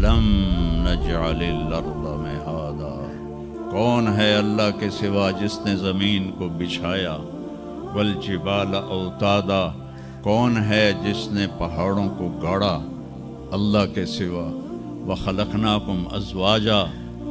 ألم نجعل الأرض مهادا، کون ہے اللہ کے سوا جس نے زمین کو بچھایا، والجبال اوتادا، کون ہے جس نے پہاڑوں کو گاڑا اللہ کے سوا، وخلقناکم ازواجا،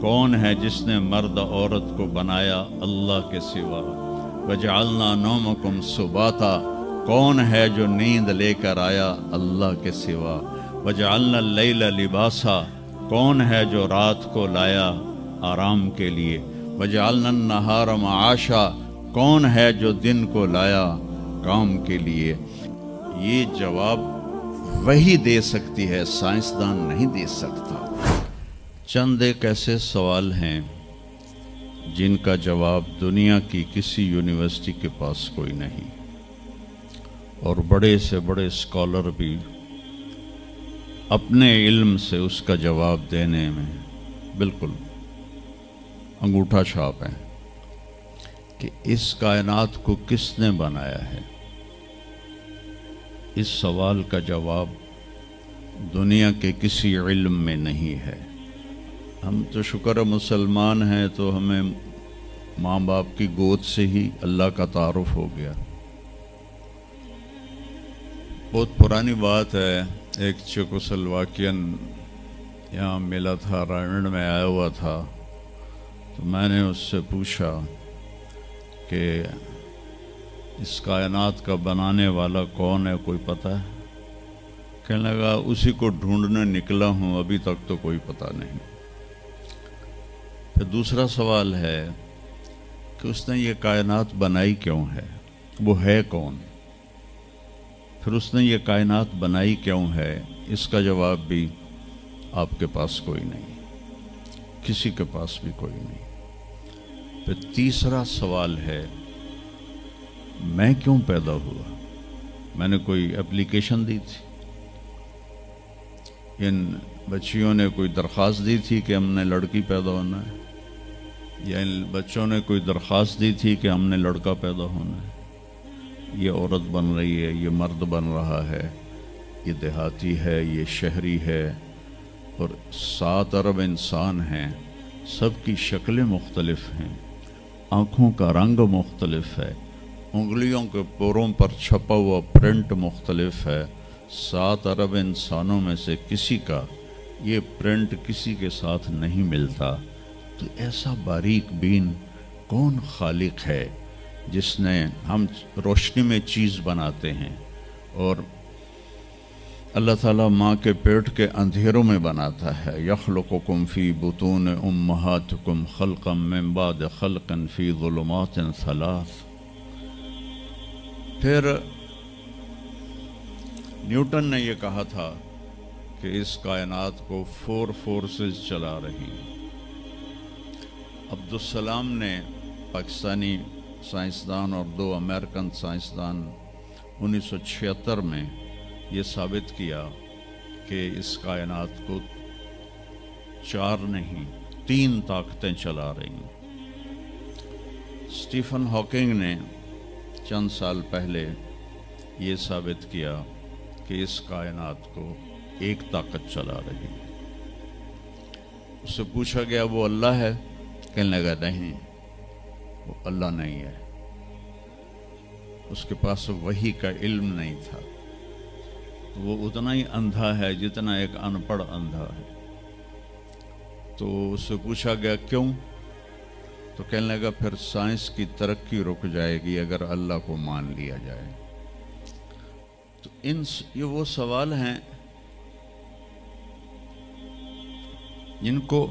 کون ہے جس نے مرد عورت کو بنایا اللہ کے سوا، وجعلنا نومکم سباتا، کون ہے جو نیند لے کر آیا اللہ کے سوا، وجعلنا اللیل لباسا، کون ہے جو رات کو لایا آرام کے لیے، وجعلنا النہار معاشا، کون ہے جو دن کو لایا کام کے لیے۔ یہ جواب وہی دے سکتی ہے، سائنسدان نہیں دے سکتا۔ چند ایک ایسے سوال ہیں جن کا جواب دنیا کی کسی یونیورسٹی کے پاس کوئی نہیں، اور بڑے سے بڑے اسکالر بھی اپنے علم سے اس کا جواب دینے میں بالکل انگوٹھا چھاپ ہیں کہ اس کائنات کو کس نے بنایا ہے۔ اس سوال کا جواب دنیا کے کسی علم میں نہیں ہے۔ ہم تو شکر مسلمان ہیں تو ہمیں ماں باپ کی گود سے ہی اللہ کا تعارف ہو گیا۔ بہت پرانی بات ہے، ایک چیکوسلواکین یہاں ملا تھا، رائمنڈ میں آیا ہوا تھا، تو میں نے اس سے پوچھا کہ اس کائنات کا بنانے والا کون ہے، کوئی پتہ ہے؟ کہنے لگا اسی کو ڈھونڈنے نکلا ہوں، ابھی تک تو کوئی پتہ نہیں۔ پھر دوسرا سوال ہے کہ اس نے یہ کائنات بنائی کیوں ہے، وہ ہے کون؟ پھر اس نے یہ کائنات بنائی کیوں ہے، اس کا جواب بھی آپ کے پاس کوئی نہیں، کسی کے پاس بھی کوئی نہیں۔ پھر تیسرا سوال ہے میں کیوں پیدا ہوا؟ میں نے کوئی اپلیکیشن دی تھی؟ ان بچیوں نے کوئی درخواست دی تھی کہ ہم نے لڑکی پیدا ہونا ہے؟ یا ان بچوں نے کوئی درخواست دی تھی کہ ہم نے لڑکا پیدا ہونا ہے؟ یہ عورت بن رہی ہے، یہ مرد بن رہا ہے، یہ دیہاتی ہے، یہ شہری ہے، اور 7 ارب انسان ہیں، سب کی شکلیں مختلف ہیں، آنکھوں کا رنگ مختلف ہے، انگلیوں کے پوروں پر چھپا ہوا پرنٹ مختلف ہے۔ 7 ارب انسانوں میں سے کسی کا یہ پرنٹ کسی کے ساتھ نہیں ملتا۔ تو ایسا باریک بین کون خالق ہے جس نے، ہم روشنی میں چیز بناتے ہیں اور اللہ تعالیٰ ماں کے پیٹ کے اندھیروں میں بناتا ہے، یخلقکم فی بطون امہاتکم خلقا من بعد خلق فی ظلمات 3۔ پھر نیوٹن نے یہ کہا تھا کہ اس کائنات کو 4 فورسز چلا رہی ہیں۔ عبدالسلام نے، پاکستانی سائنسدان، اور 2 امریکن سائنسدان 1976 میں یہ ثابت کیا کہ اس کائنات کو 4 نہیں 3 طاقتیں چلا رہی ہیں۔ اسٹیفن ہاکنگ نے چند سال پہلے یہ ثابت کیا کہ اس کائنات کو 1 طاقت چلا رہی ہے۔ اس سے پوچھا گیا وہ اللہ ہے؟ کہنے لگا نہیں، وہ اللہ نہیں ہے، اس کے پاس وحی کا علم نہیں تھا، وہ اتنا ہی اندھا ہے جتنا ایک ان پڑھ اندھا ہے۔ تو اس سے پوچھا گیا کیوں؟ تو کہنے لگا پھر سائنس کی ترقی رک جائے گی اگر اللہ کو مان لیا جائے۔ تو یہ وہ سوال ہیں جن کو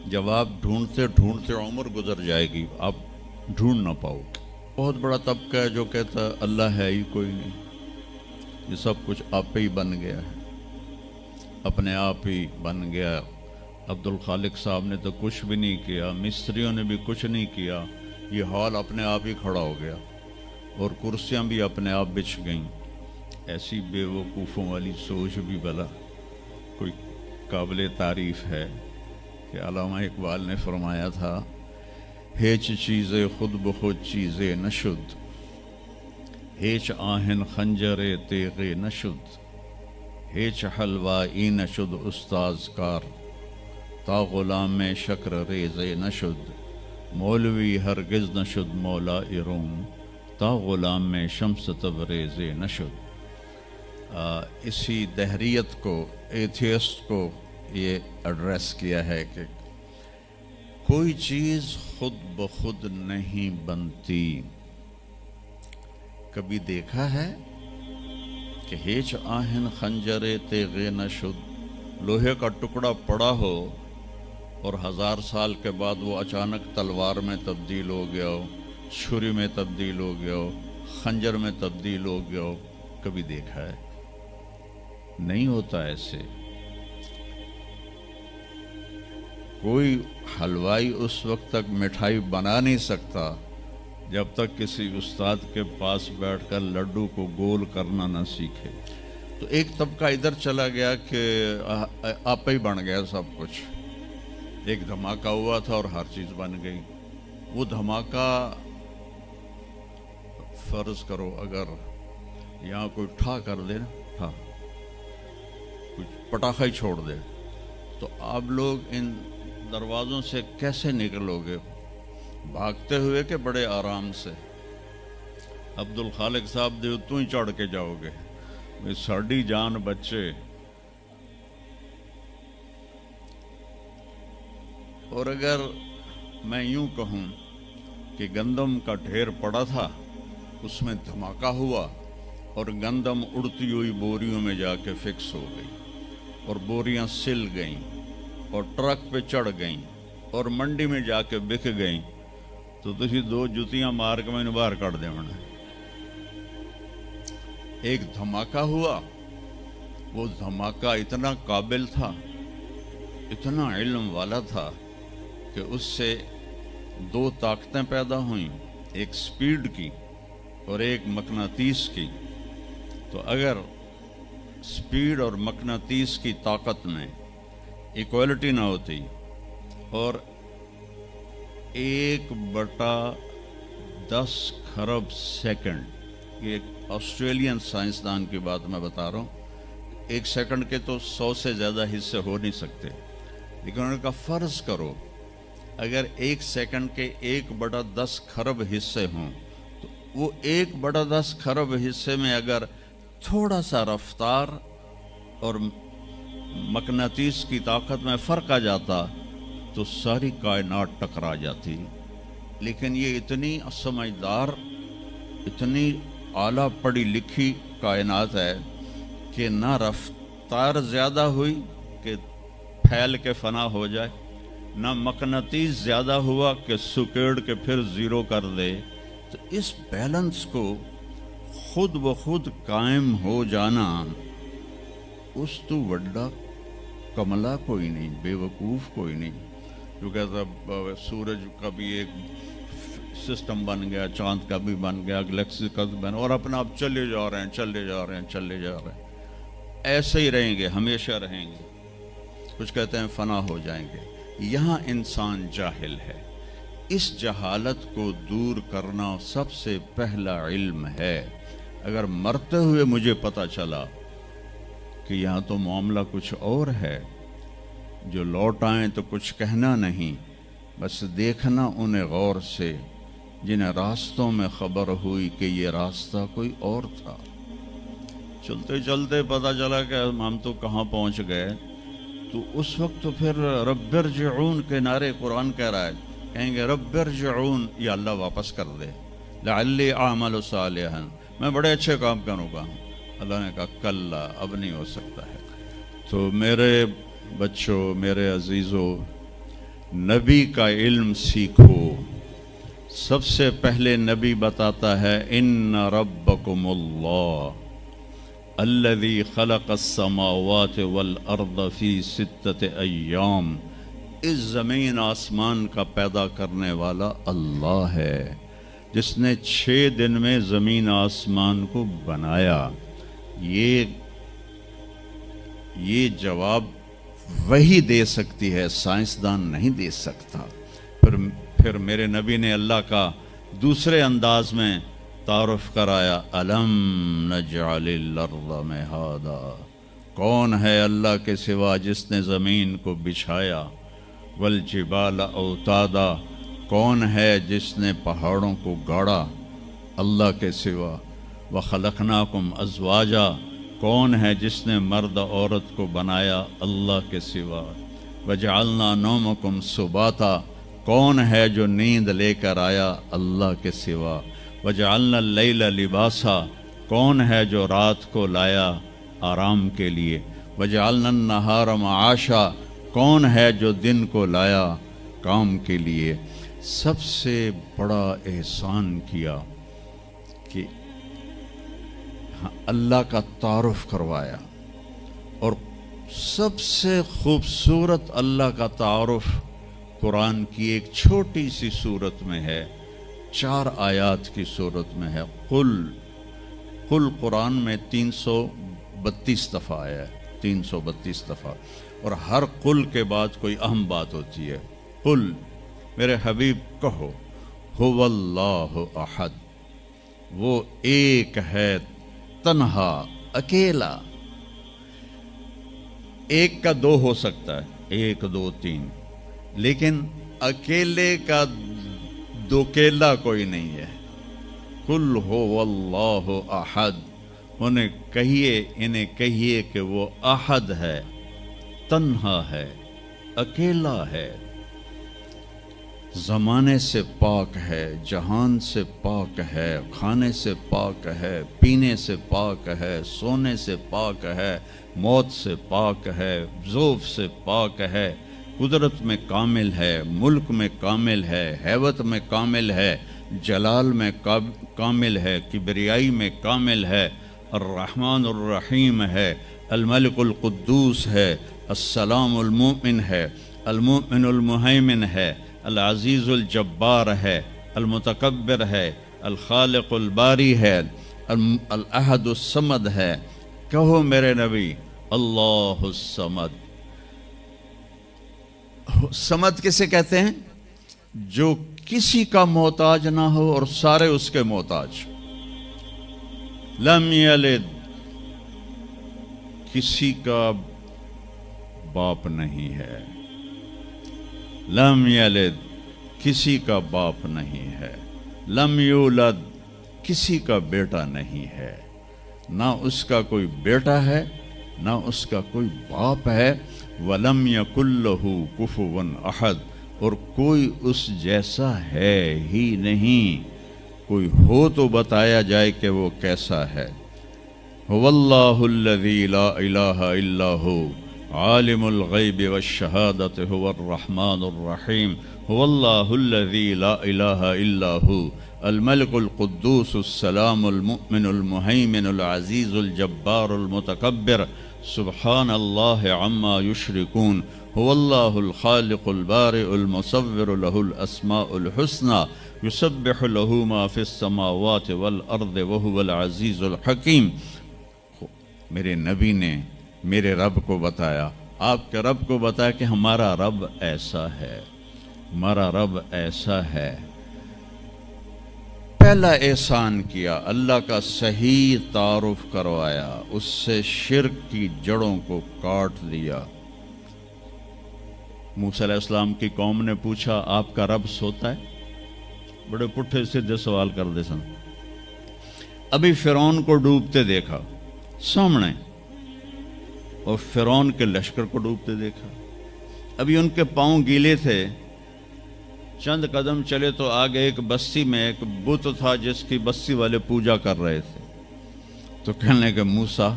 جواب ڈھونڈتے ڈھونڈتے عمر گزر جائے گی، آپ ڈھونڈ نہ پاؤ گے۔ بہت بڑا طبقہ ہے جو کہتا ہے اللہ ہے ہی کوئی نہیں، یہ سب کچھ آپ پہ ہی بن گیا ہے، اپنے آپ ہی بن گیا۔ عبد الخالق صاحب نے تو کچھ بھی نہیں کیا، مستریوں نے بھی کچھ نہیں کیا، یہ ہال اپنے آپ ہی کھڑا ہو گیا، اور کرسیاں بھی اپنے آپ بچھ گئیں۔ ایسی بے وقوفوں والی سوچ بھی بلا کوئی قابل تعریف ہے کہ علامہ اقبال نے فرمایا تھا، ہیچ چیزیں خود بخود چیزیں نشد، ہیچ آہن خنجر تیغ نشد، ہیچ حلوائی نشد استاز کار تا غلام شکر ریز نشد مولوی ہرگز نشد مولا روم تا غلام شمس تبریز نشد۔ اسی دہریت کو، ایتھیسٹ کو یہ ایڈریس کیا ہے کہ کوئی چیز خود بخود نہیں بنتی۔ کبھی دیکھا ہے کہ ہیچ آہن خنجر تیغے نشد، لوہے کا ٹکڑا پڑا ہو اور 1000 سال کے بعد وہ اچانک تلوار میں تبدیل ہو گیا ہو، چھری میں تبدیل ہو گیا ہو، خنجر میں تبدیل ہو گیا ہو؟ کبھی دیکھا ہے؟ نہیں ہوتا ایسے۔ کوئی حلوائی اس وقت تک مٹھائی بنا نہیں سکتا جب تک کسی استاد کے پاس بیٹھ کر لڈو کو گول کرنا نہ سیکھے۔ تو ایک طبقہ ادھر چلا گیا کہ آپ ہی بن گیا سب کچھ، ایک دھماکہ ہوا تھا اور ہر چیز بن گئی۔ وہ دھماکہ فرض کرو اگر یہاں کوئی ٹھا کر دے نا، کچھ پٹاخہ ہی چھوڑ دے، تو آپ لوگ ان دروازوں سے کیسے نکلو گے؟ بھاگتے ہوئے کہ بڑے آرام سے؟ عبد الخالق صاحب دے تو ہی چڑھ کے جاؤ گے، ساڑی جان بچے۔ اور اگر میں یوں کہوں کہ گندم کا ڈھیر پڑا تھا، اس میں دھماکہ ہوا اور گندم اڑتی ہوئی بوریوں میں جا کے فکس ہو گئی اور بوریاں سل گئیں اور ٹرک پہ چڑھ گئیں اور منڈی میں جا کے بک گئیں، تو تسی 2 جتیاں مار کے میں نے باہر کٹ دے ہونا۔ ایک دھماکہ ہوا، وہ دھماکہ اتنا قابل تھا، اتنا علم والا تھا کہ اس سے 2 طاقتیں پیدا ہوئیں، ایک سپیڈ کی اور ایک مقناطیس کی۔ تو اگر سپیڈ اور مقناطیس کی طاقت میں ایکوالٹی نہ ہوتی اور 1/10 خرب سیکنڈ، یہ ایک آسٹریلین سائنسدان کی بات میں بتا رہا ہوں، 1 سیکنڈ کے تو 100 سے زیادہ حصے ہو نہیں سکتے، لیکن انہوں نے کہا فرض کرو اگر 1 سیکنڈ کے 1/10 خرب حصے ہوں، تو وہ 1/10 خرب حصے میں اگر تھوڑا سا رفتار اور مقناطیس کی طاقت میں فرق آ جاتا تو ساری کائنات ٹکرا جاتی۔ لیکن یہ اتنی سمجھدار، اتنی اعلیٰ پڑھی لکھی کائنات ہے کہ نہ رفتار زیادہ ہوئی کہ پھیل کے فنا ہو جائے، نہ مقناطیس زیادہ ہوا کہ سکیڑ کے پھر زیرو کر دے۔ تو اس بیلنس کو خود بخود قائم ہو جانا، اس تو وڈا کملا کوئی نہیں، بے وقوف کوئی نہیں۔ جو کہتا سورج کا بھی ایک سسٹم بن گیا، چاند کا بھی بن گیا، گلیکسی کا بھی بن گیا، اور اپنا آپ چلے جا رہے ہیں، چلے جا رہے ہیں، چلے جا رہے ہیں، ایسے ہی رہیں گے، ہمیشہ رہیں گے۔ کچھ کہتے ہیں فنا ہو جائیں گے۔ یہاں انسان جاہل ہے، اس جہالت کو دور کرنا سب سے پہلا علم ہے۔ اگر مرتے ہوئے مجھے پتہ چلا کہ یہاں تو معاملہ کچھ اور ہے، جو لوٹ آئیں تو کچھ کہنا نہیں، بس دیکھنا انہیں غور سے جنہیں راستوں میں خبر ہوئی کہ یہ راستہ کوئی اور تھا۔ چلتے چلتے پتہ چلا کہ ہم تو کہاں پہنچ گئے، تو اس وقت تو پھر رب ارجعون کے نعرے قرآن کہہ رہا ہے، کہیں گے رب ارجعون، یا اللہ واپس کر دے، لعلی اعمل صالحا، میں بڑے اچھے کام کروں گا۔ اللہ نے کہا کلا، اب نہیں ہو سکتا ہے۔ تو میرے بچوں، میرے عزیزوں، نبی کا علم سیکھو۔ سب سے پہلے نبی بتاتا ہے ان ربکم اللہ الذی خلق السماوات والارض فی 6 ایام، اس زمین آسمان کا پیدا کرنے والا اللہ ہے، جس نے 6 دن میں زمین آسمان کو بنایا۔ یہ جواب وہی دے سکتی ہے، سائنسدان نہیں دے سکتا۔ پھر میرے نبی نے اللہ کا دوسرے انداز میں تعارف کرایا، الم نجعل الارض مہادا، کون ہے اللہ کے سوا جس نے زمین کو بچھایا؟ والجبال اوتادا، کون ہے جس نے پہاڑوں کو گاڑا؟ اللہ کے سوا۔ وخلقناکم ازواجا، کون ہے جس نے مرد عورت کو بنایا؟ اللہ کے سوا۔ وجعلنا نومکم سباتا، کون ہے جو نیند لے کر آیا؟ اللہ کے سوا۔ وجعلنا اللیل لباسا، کون ہے جو رات کو لایا آرام کے لیے؟ وجعلنا النہار معاشا، کون ہے جو دن کو لایا کام کے لیے؟ سب سے بڑا احسان کیا کہ اللہ کا تعارف کروایا، اور سب سے خوبصورت اللہ کا تعارف قرآن کی ایک چھوٹی سی صورت میں ہے، 4 آیات کی صورت میں ہے۔ قل قرآن میں 332 دفعہ آیا ہے، 332 دفعہ، اور ہر قل کے بعد کوئی اہم بات ہوتی ہے۔ قل، میرے حبیب کہو، هو اللہ احد، وہ ایک ہے، تنہا، اکیلا۔ ایک کا 2 ہو سکتا ہے، 1 2 3، لیکن اکیلے کا دوکیلا کوئی نہیں ہے۔ قل هو اللہ احد، انہیں کہیے کہ وہ احد ہے، تنہا ہے، اکیلا ہے، زمانے سے پاک ہے، جہان سے پاک ہے، کھانے سے پاک ہے، پینے سے پاک ہے، سونے سے پاک ہے، موت سے پاک ہے، ذوف سے پاک ہے، قدرت میں کامل ہے، ملک میں کامل ہے، ہیبت میں کامل ہے، جلال میں کامل ہے، کبریائی میں کامل ہے، الرحمن الرحیم ہے، الملک القدوس ہے، السلام المؤمن ہے، المؤمن المہیمن ہے، العزیز الجبار ہے، المتکبر ہے، الخالق الباری ہے، الاحد الصمد ہے۔ کہو میرے نبی، اللہ الصمد۔ صمد کسے کہتے ہیں؟ جو کسی کا محتاج نہ ہو اور سارے اس کے محتاج۔ لم یلد، کسی کا باپ نہیں ہے۔ لم یلد، کسی کا باپ نہیں ہے۔ لم یولد، کسی کا بیٹا نہیں ہے، نہ اس کا کوئی بیٹا ہے، نہ اس کا کوئی باپ ہے۔ وَلَمْ يَكُنْ لَهُ كُفُوًا أَحَدٌ، اور کوئی اس جیسا ہے ہی نہیں، کوئی ہو تو بتایا جائے کہ وہ کیسا ہے۔ هُوَ اللَّهُ الَّذِي لَا إِلَٰهَ إِلَّا هُوَ عَالِمُ الْغَيْبِ وَالشَّهَادَةِ هُوَ الرَّحْمَٰنُ الرَّحِيمُ هُوَ اللَّهُ الَّذِي لَا إِلَٰهَ إِلَّا هُوَ الْمَلِكُ الْقُدُّوسُ السَّلَامُ الْمُؤْمِنُ الْمُهَيْمِنُ الْعَزِيزُ الْجَبَّارُ الْمُتَكَبِّرُ سبحان اللہ عما یشرکون۔ هو اللہ الخالق البارئ المصور له الاسماء الحسنى یسبح له ما فی السماوات والارض وهو العزیز الحکیم۔ میرے نبی نے میرے رب کو بتایا، آپ کے رب کو بتایا کہ ہمارا رب ایسا ہے، ہمارا رب ایسا ہے۔ پہلا احسان کیا، اللہ کا صحیح تعارف کروایا، اس سے شرک کی جڑوں کو کاٹ دیا۔ موسیٰ علیہ السلام کی قوم نے پوچھا، آپ کا رب سوتا ہے؟ بڑے پٹھے سیدھے سوال کر دے سن۔ ابھی فرعون کو ڈوبتے دیکھا سامنے، اور فرعون کے لشکر کو ڈوبتے دیکھا۔ ابھی ان کے پاؤں گیلے تھے، چند قدم چلے تو آگے ایک بستی میں ایک بت تھا جس کی بستی والے پوجا کر رہے تھے۔ تو کہنے لگے، موسیٰ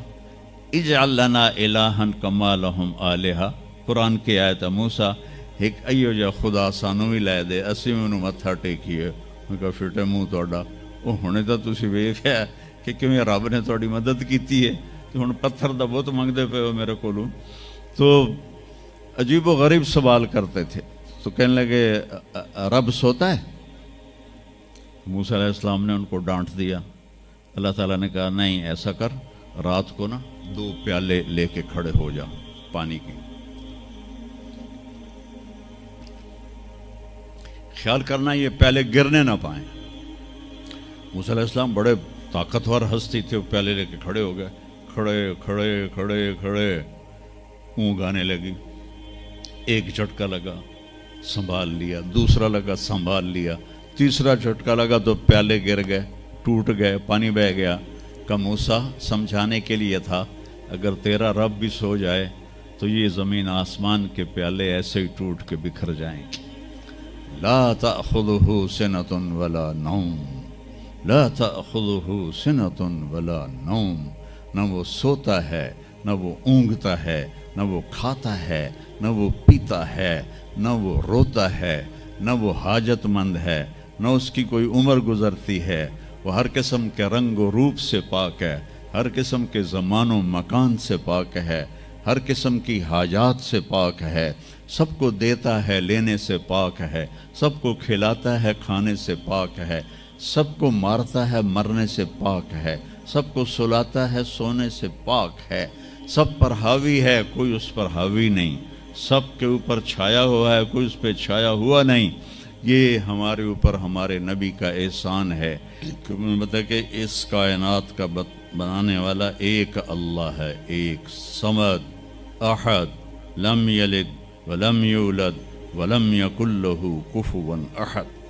اجعل لنا الہا کما لہم آلہہ۔ قرآن کی آیت ہے، موسیٰ ایک ایو جا خدا سانو بھی لے دے، اسی میں انہوں متھا ٹیکیے۔ انہوں نے کہا، فٹے منہ توڑا، وہ ہونے تو تسی ویکھیا کہ کیویں رب نے تھوڑی مدد کیتی ہے، تو ہن پتھر دا بت منگدے پے ہو میرے کولوں۔ تو عجیب و غریب سوال کرتے تھے۔ تو کہنے لگے، رب سوتا ہے؟ موسیٰ علیہ السلام نے ان کو ڈانٹ دیا۔ اللہ تعالیٰ نے کہا، نہیں، ایسا کر، رات کو نا 2 پیالے لے کے کھڑے ہو جا پانی کی، خیال کرنا یہ پیالے گرنے نہ پائیں۔ موسیٰ علیہ السلام بڑے طاقتور ہستی تھے، وہ پیالے لے کے کھڑے ہو گئے، کھڑے کھڑے کھڑے کھڑے اونگ آنے لگی. ایک جھٹکا لگا سنبھال لیا, دوسرا لگا سنبھال لیا, تیسرا جھٹکا لگا تو پیالے گر گئے, ٹوٹ گئے, پانی بہہ گیا. کہ موسیٰ سمجھانے کے لیے تھا, اگر تیرا رب بھی سو جائے تو یہ زمین آسمان کے پیالے ایسے ہی ٹوٹ کے بکھر جائیں. لا تأخذہ سنۃ ولا نوم, لا تأخذہ سنۃ ولا نوم. نہ وہ سوتا ہے, نہ وہ اونگتا ہے, نہ وہ کھاتا ہے, نہ وہ پیتا ہے, نہ وہ روتا ہے, نہ وہ حاجت مند ہے, نہ اس کی کوئی عمر گزرتی ہے. وہ ہر قسم کے رنگ و روپ سے پاک ہے, ہر قسم کے زمان و مکان سے پاک ہے, ہر قسم کی حاجات سے پاک ہے. سب کو دیتا ہے, لینے سے پاک ہے, سب کو کھلاتا ہے, کھانے سے پاک ہے, سب کو مارتا ہے, مرنے سے پاک ہے, سب کو سلاتا ہے, سونے سے پاک ہے. سب پر حاوی ہے, کوئی اس پر حاوی نہیں, سب کے اوپر چھایا ہوا ہے, کوئی اس پہ چھایا ہوا نہیں. یہ ہمارے اوپر ہمارے نبی کا احسان ہے کہ مطلب کہ اس کائنات کا بنانے والا ایک اللہ ہے, ایک صمد, احد, لم یلد ولم یولد ولم یکن لہ کفوا احد.